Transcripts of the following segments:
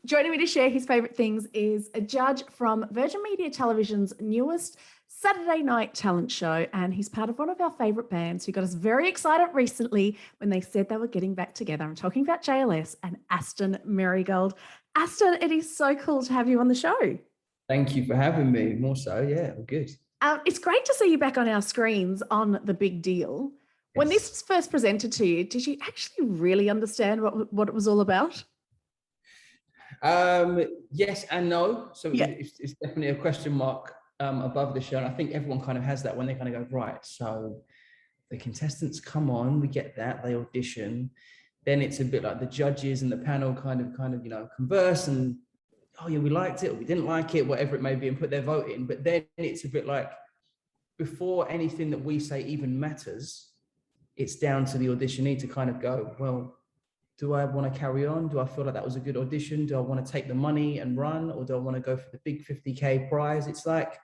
Joining me to share his favourite things is a judge from Virgin Media Television's newest Saturday night talent show, and he's part of one of our favourite bands who got us very excited recently when they said they were getting back together. I'm talking about JLS and Aston Merrygold. Aston, it is so cool to have you on the show. Thank you for having me. More so, yeah, good. It's great to see you back on our screens on The Big Deal. When this was first presented to you, did you actually really understand what it was all about? Yes and no. So yeah. It's definitely a question mark above the show. And I think everyone kind of has that when they kind of go, right, so the contestants come on, we get that, they audition. Then it's a bit like the judges and the panel kind of, converse and, oh yeah, we liked it or we didn't like it, whatever it may be, and put their vote in. But then it's a bit like, before anything that we say even matters, it's down to the auditionee to kind of go, well, do I want to carry on? Do I feel like that was a good audition? Do I want to take the money and run? Or do I want to go for the big 50K prize? It's like,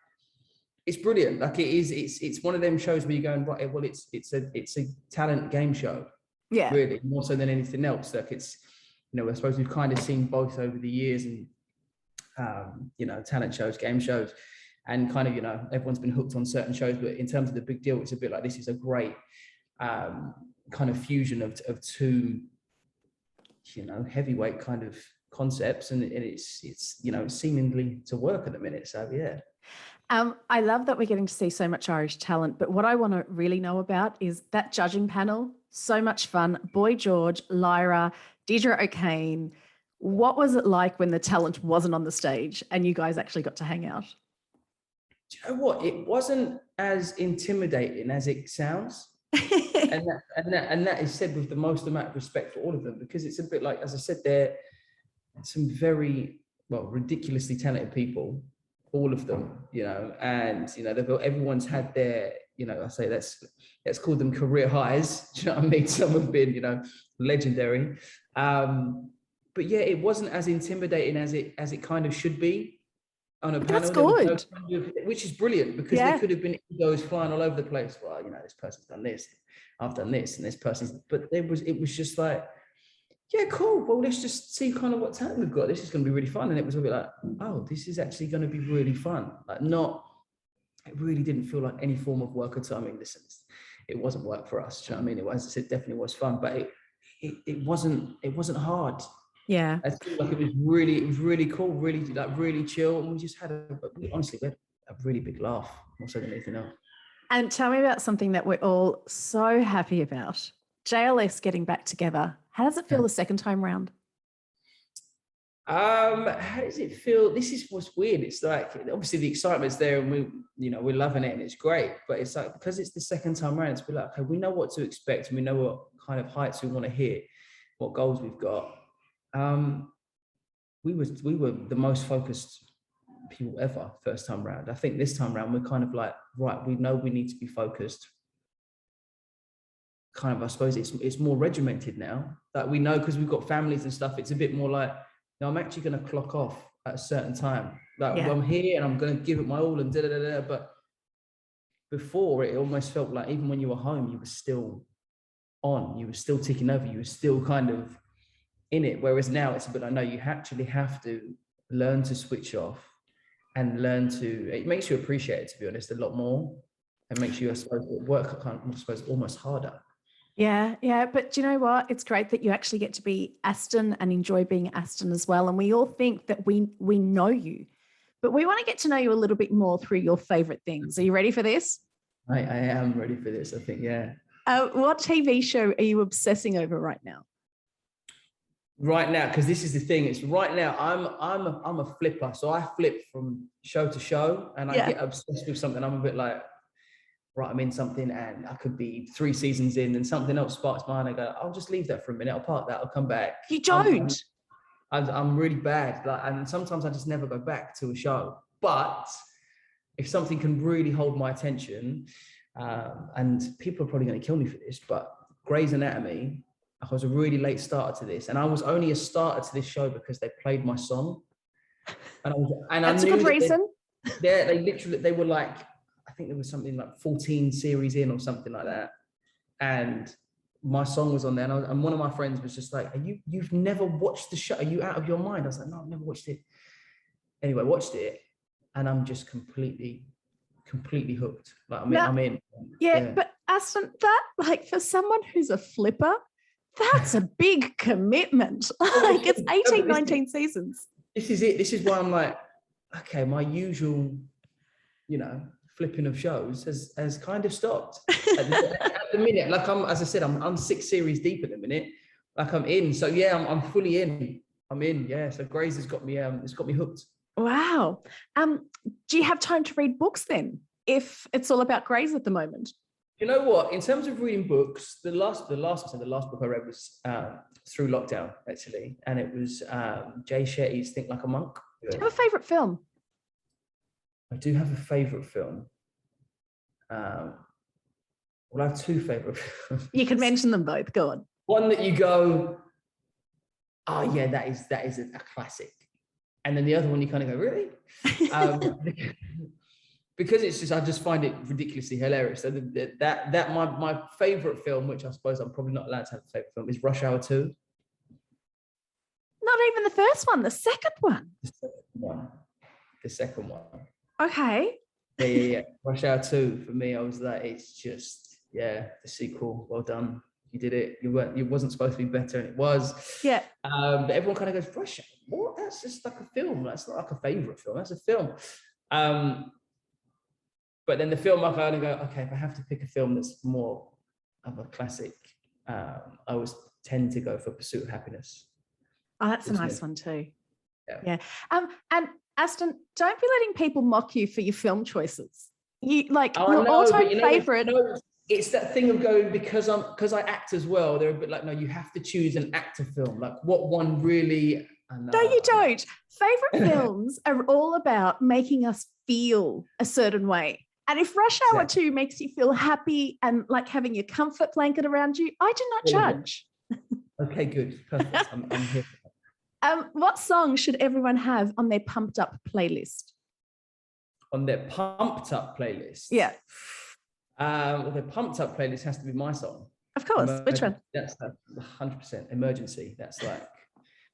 it's brilliant. Like it's one of them shows where you're going, right, well, it's a talent game show. Yeah. Really, more so than anything else. Like it's, I suppose we've kind of seen both over the years and, talent shows, game shows, and kind of, everyone's been hooked on certain shows, but in terms of The Big Deal, it's a bit like, this is a great kind of fusion of two, heavyweight kind of concepts, and it's seemingly to work at the minute. So yeah. I love that we're getting to see so much Irish talent, but what I want to really know about is that judging panel. So much fun. Boy George, Lyra, Deirdre O'Kane. What was it like when the talent wasn't on the stage and you guys actually got to hang out? Do you know what? It wasn't as intimidating as it sounds. and that is said with the most amount of respect for all of them, because it's a bit like, as I said, they're some very, ridiculously talented people, all of them, and everyone's had their, I say let's call them career highs. Do you know what I mean? Some have been, legendary, but yeah, it wasn't as intimidating as it kind of should be on a panel. That's good. Which is brilliant, because there could have been egos flying all over the place. Well, this person's done this, I've done this, and this person's. But it was just like, yeah, cool. Well, let's just see kind of what talent we've got. This is going to be really fun. And it was a bit like, oh, this is actually going to be really fun. Like, it really didn't feel like any form of work at all. I mean, listen, it wasn't work for us. Do you know what I mean? It was, as I said, definitely was fun, but it wasn't hard. Yeah. I feel like it was really cool, really chill. And we just had honestly, we had a really big laugh, more so than anything else. And tell me about something that we're all so happy about. JLS getting back together. How does it feel the second time round? How does it feel? This is what's weird. It's like, obviously the excitement's there and we're loving it and it's great, but it's like, because it's the second time around, it's like, okay, we know what to expect and we know what kind of heights we want to hit, what goals we've got. We were the most focused people ever first time round. I think this time round we're kind of like, right, we know we need to be focused. Kind of, I suppose it's more regimented now that we know, because we've got families and stuff. It's a bit more like, no, I'm actually going to clock off at a certain time. Like, I'm here and I'm going to give it my all and da-da-da-da. But before, it almost felt like even when you were home, you were still on, you were still ticking over, you were still kind of in it. Whereas now it's a bit like, no, you actually have to learn to switch off and it makes you appreciate it, to be honest, a lot more. It makes you, I suppose, work almost harder. Yeah. But do you know what? It's great that you actually get to be Aston and enjoy being Aston as well. And we all think that we know you, but we want to get to know you a little bit more through your favorite things. Are you ready for this? I am ready for this, I think, yeah. What TV show are you obsessing over right now? Right now, because this is the thing, it's right now, I'm a flipper. So I flip from show to show and I get obsessed with something. I'm a bit like, right, I'm in something and I could be 3 seasons in and something else sparks my mind. I go, I'll just leave that for a minute. I'll park that. I'll come back. You don't? I'm really bad. And sometimes I just never go back to a show. But if something can really hold my attention, and people are probably going to kill me for this, but Grey's Anatomy, I was a really late starter to this. And I was only a starter to this show because they played my song. That's a good reason. They were like, I think there was something like 14 series in or something like that. And my song was on there, and one of my friends was just like, you've never watched the show? Are you out of your mind? I was like, no, I've never watched it. Anyway, I watched it, and I'm just completely hooked. Like, I'm in. Yeah, but Aston, that, like, for someone who's a flipper, that's a big commitment. Like, it's 18, 19 seasons. This is it. This is why I'm like, okay, my usual, flipping of shows has kind of stopped at the minute. Like, as I said, I'm 6 series deep at the minute. Like, I'm in. So yeah, I'm fully in. I'm in. Yeah. So Grey's has got me. It's got me hooked. Wow. Do you have time to read books then, if it's all about Grey's at the moment? You know what? In terms of reading books, the last book I read was through lockdown, actually, and it was Jay Shetty's Think Like a Monk. Do you have a favourite film? I do have a favourite film. Well, I have 2 favourite films. You can mention them both. Go on. One that you go, oh yeah, that is a classic, and then the other one you kind of go, really? Because it's just, I just find it ridiculously hilarious. So that my favourite film, which I suppose I'm probably not allowed to have a favourite film, is Rush Hour 2. Not even the first one, the second one. The second one. Okay. Yeah. Rush Hour 2, for me, I was like, it's just, the sequel, well done. You did it. It wasn't supposed to be better, and it was. Yeah. But everyone kind of goes, Rush Hour, what? That's just like a film. That's not like a favourite film. That's a film. But then the film, I kind of go, okay, if I have to pick a film that's more of a classic, I always tend to go for Pursuit of Happiness. Oh, that's a nice one too. Yeah. And Aston, don't be letting people mock you for your film choices. Your all-time favourite. It's that thing of going, because I act as well. They're a bit like, no, you have to choose an actor film. Like, what one really? No, you don't. Favourite films are all about making us feel a certain way. And if Rush Hour 2 makes you feel happy and like having your comfort blanket around you, I do not judge. Okay, good. Perfect. I'm here for that. What song should everyone have on their pumped up playlist? On their pumped up playlist? Yeah. Well, their pumped up playlist has to be my song. Of course. Which one? That's 100% Emergency. That's like,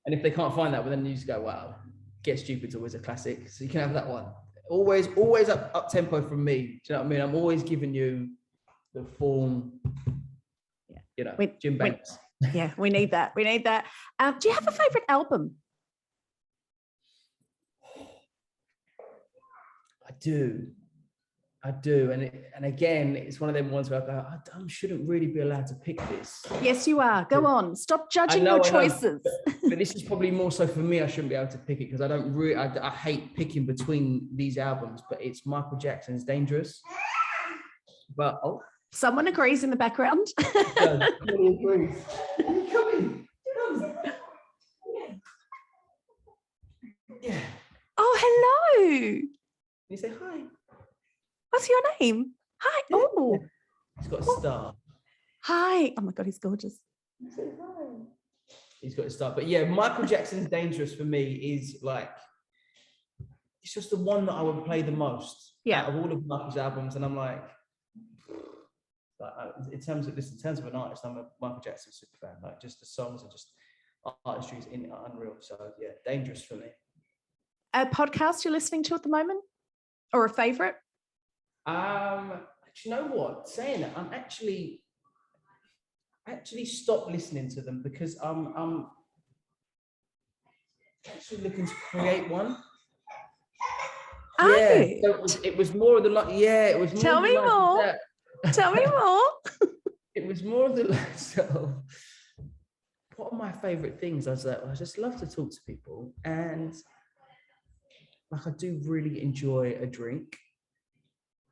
and if they can't find that, well, then you just go, wow, Get Stupid's always a classic. So you can have that one. Always up tempo from me. Do you know what I mean? I'm always giving you the full, Jim Banks. We need that. We need that. Do you have a favourite album? I do. And again, it's one of them ones where I go, I shouldn't really be allowed to pick this. Yes, you are. Go on. Stop judging your choices. But this is probably more so for me. I shouldn't be able to pick it because I hate picking between these albums, but it's Michael Jackson's Dangerous. But someone agrees in the background. Somebody agrees. Are you coming? Yeah. Oh, hello. You say hi. What's your name? Hi. Yeah. Oh. He's got a star. Hi. Oh my God, he's gorgeous. Say hi. He's got a star. But yeah, Michael Jackson's Dangerous for me is like, it's just the one that I would play the most out of all of Michael's albums. And I'm like in terms of an artist, I'm a Michael Jackson super fan. Like, just the songs and just artistry is unreal. So yeah, Dangerous for me. A podcast you're listening to at the moment, or a favourite? Do you know what? Saying that, I'm actually stopped listening to them because I'm actually looking to create one. So it was more of the like. Yeah, it was more. Tell me more. Tell me more. It was more of the like sort of, what are my favourite things? I was like, I just love to talk to people, and like I do really enjoy a drink.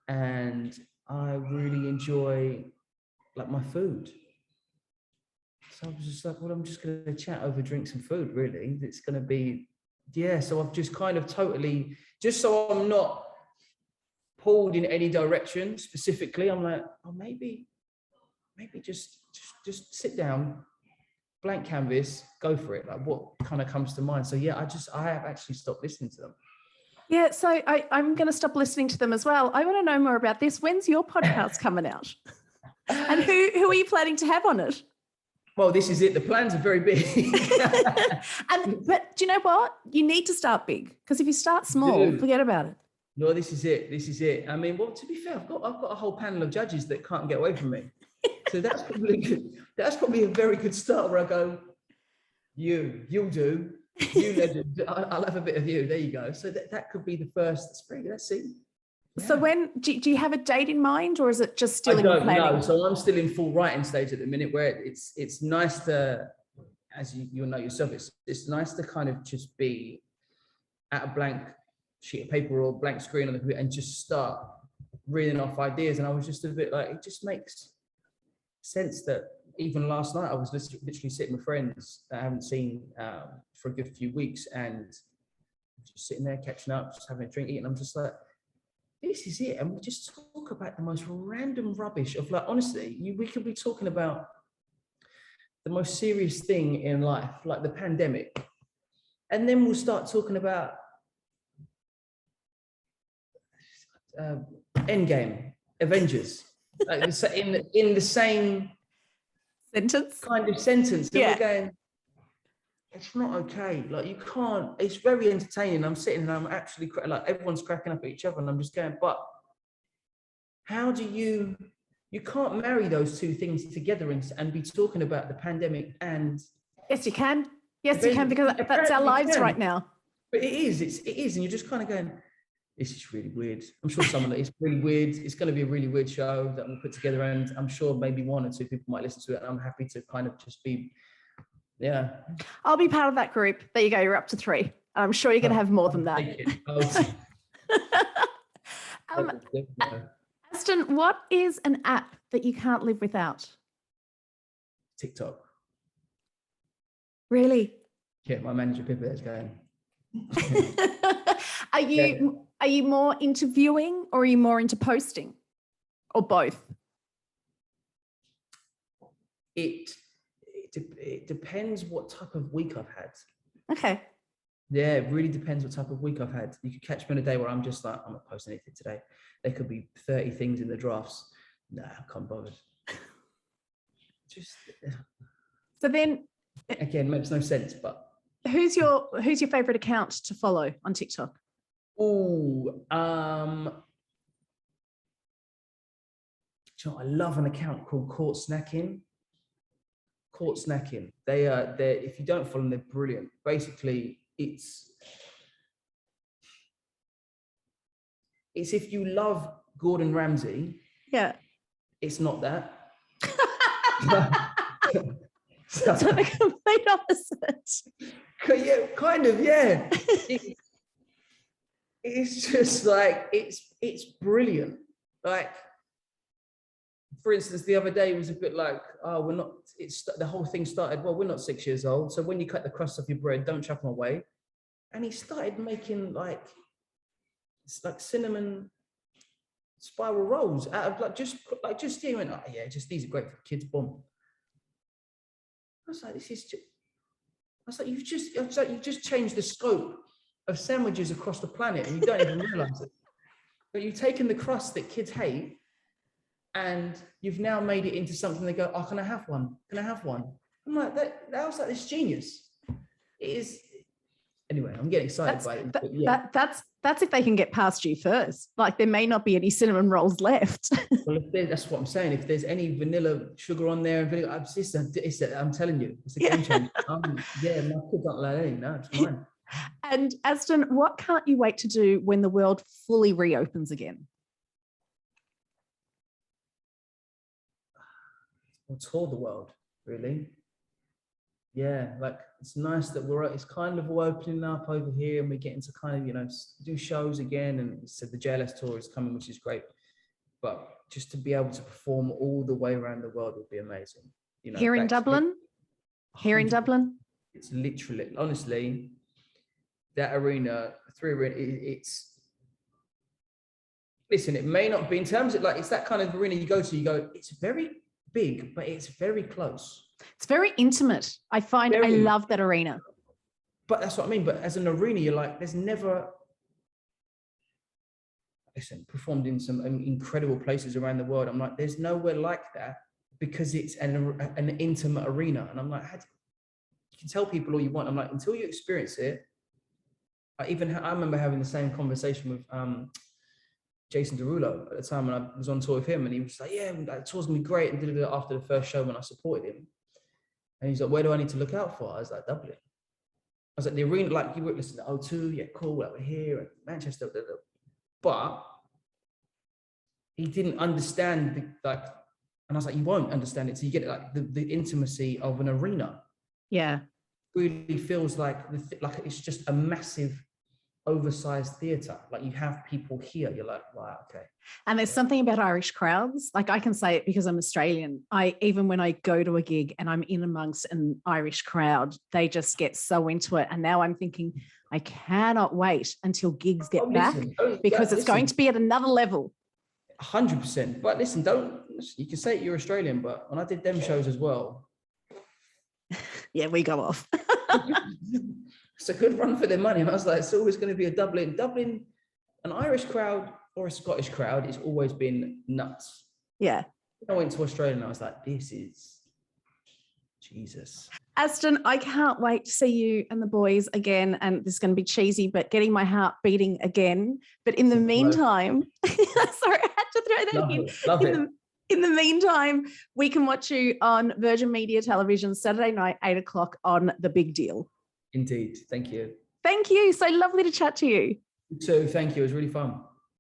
And I really enjoy like my food. So I was just like, well, I'm just going to chat over drinks and food, really. It's going to be, so I've just kind of totally, just so I'm not pulled in any direction specifically, I'm like, oh, maybe just sit down, blank canvas, go for it. Like, what kind of comes to mind? So yeah, I have actually stopped listening to them. Yeah, so I'm going to stop listening to them as well. I want to know more about this. When's your podcast coming out? And who are you planning to have on it? Well, this is it. The plans are very big. But do you know what? You need to start big, because if you start small, forget about it. No, this is it. This is it. I mean, well, to be fair, I've got a whole panel of judges that can't get away from me. So that's probably good. That's probably a very good start where I go, you'll do. You legend. I'll have a bit of you. There you go. So that could be the first spring. Let's see. Yeah. So when do you have a date in mind, or is it just still in planning? No. So I'm still in full writing stage at the minute, where it's nice to, as you'll know yourself, it's nice to kind of just be at a blank sheet of paper or blank screen on the computer and just start reading off ideas. And I was just a bit like, it just makes sense that even last night I was literally sitting with friends that I haven't seen for a good few weeks, and just sitting there catching up, just having a drink, eating. I'm just like, this is it. And we just talk about the most random rubbish of, like, honestly, we could be talking about the most serious thing in life, like the pandemic. And then we'll start talking about Endgame, Avengers, like in the same sentence. Kind of sentence. And Yeah. we're going, it's not okay. Like, you can't, it's very entertaining. I'm sitting and I'm actually, like, everyone's cracking up at each other, and I'm just going, but how do you can't marry those two things together and be talking about the pandemic and... Yes, you can. Yes, you can, because that's our lives right now. But it is, and you're just kind of going, this is really weird. I'm sure it's really weird. It's going to be a really weird show that we'll put together, and I'm sure maybe one or two people might listen to it, and I'm happy to kind of just be... Yeah. I'll be part of that group. There you go. You're up to 3. I'm sure you're going to have more than that. Aston, what is an app that you can't live without? TikTok. Really? Yeah, my manager Pippa is going. Are you more into viewing, or are you more into posting, or both? It depends what type of week I've had. Okay. Yeah, it really depends what type of week I've had. You could catch me on a day where I'm just like, I'm not posting anything today. There could be 30 things in the drafts. Nah, I can't bother. Just... So then... Again, makes no sense, but... Who's your favorite account to follow on TikTok? Oh, I love an account called Caught Snacking. They're if you don't follow them, they're brilliant. Basically, it's if you love Gordon Ramsay. Yeah. It's not that. So the complete opposite. Yeah, kind of, yeah. It's just like, it's brilliant. Like, for instance, the other day it was a bit like, oh, the whole thing started, well, we're not 6 years old, so when you cut the crust off your bread, don't chuck them away. And he started making like cinnamon spiral rolls out of just he went, oh yeah, these are great for kids, boom. I was like, you've just changed the scope of sandwiches across the planet, and you don't even realize it. But you've taken the crust that kids hate, and you've now made it into something they go, oh, can I have one? Can I have one? I'm like, that was like this genius. It is. Anyway, I'm getting excited by it. But yeah. That's if they can get past you first. Like, there may not be any cinnamon rolls left. Well, that's what I'm saying. If there's any vanilla sugar on there, I'm telling you, it's a game changer. Yeah, my kids aren't allowed any. No, it's fine. And Aston, what can't you wait to do when the world fully reopens again? We'll tour the world, really. Yeah, like, it's nice that it's kind of all opening up over here, and we're getting to kind of, do shows again. And so the JLS tour is coming, which is great. But just to be able to perform all the way around the world would be amazing. Here in Dublin? Here in Dublin? It's literally, honestly, that arena, 3 arena, listen, it may not be in terms of, like, it's that kind of arena you go, it's very big, but it's very close. It's very intimate. I love that arena. But that's what I mean. But as an arena, you're like, there's never, performed in some incredible places around the world. I'm like, there's nowhere like that because it's an intimate arena. And I'm like, you can tell people all you want. I'm like, until you experience it. I remember having the same conversation with Jason Derulo at the time when I was on tour with him, and he was like, yeah, that tour's gonna be great. And did it after the first show when I supported him. And he's like, where do I need to look out for? I was like, Dublin. I was like, the arena, like you were listening to O2, yeah, cool, like we're here, and Manchester, blah, blah. But he didn't understand and I was like, you won't understand it till you get like the intimacy of an arena. Yeah. Really feels like it's just a massive oversized theater. Like you have people here, you're like, wow, okay. And there's something about Irish crowds, like I can say it because I'm Australian. Even when I go to a gig and I'm in amongst an Irish crowd, they just get so into it. And now I'm thinking, I cannot wait until gigs get back because it's going to be at another level. 100%. But listen, you can say you're Australian, but when I did them shows as well. Yeah, we go off. It's a good run for their money. And I was like, it's always going to be a Dublin, an Irish crowd or a Scottish crowd. It's always been nuts. Yeah. I went to Australia and I was like, this is Jesus. Aston, I can't wait to see you and the boys again. And this is going to be cheesy, but getting my heart beating again. But in the meantime, sorry, I had to throw that in. Love it. In the meantime, we can watch you on Virgin Media Television Saturday night, 8:00 on The Big Deal. Indeed. Thank you. Thank you. So lovely to chat to you. You too. Thank you. It was really fun.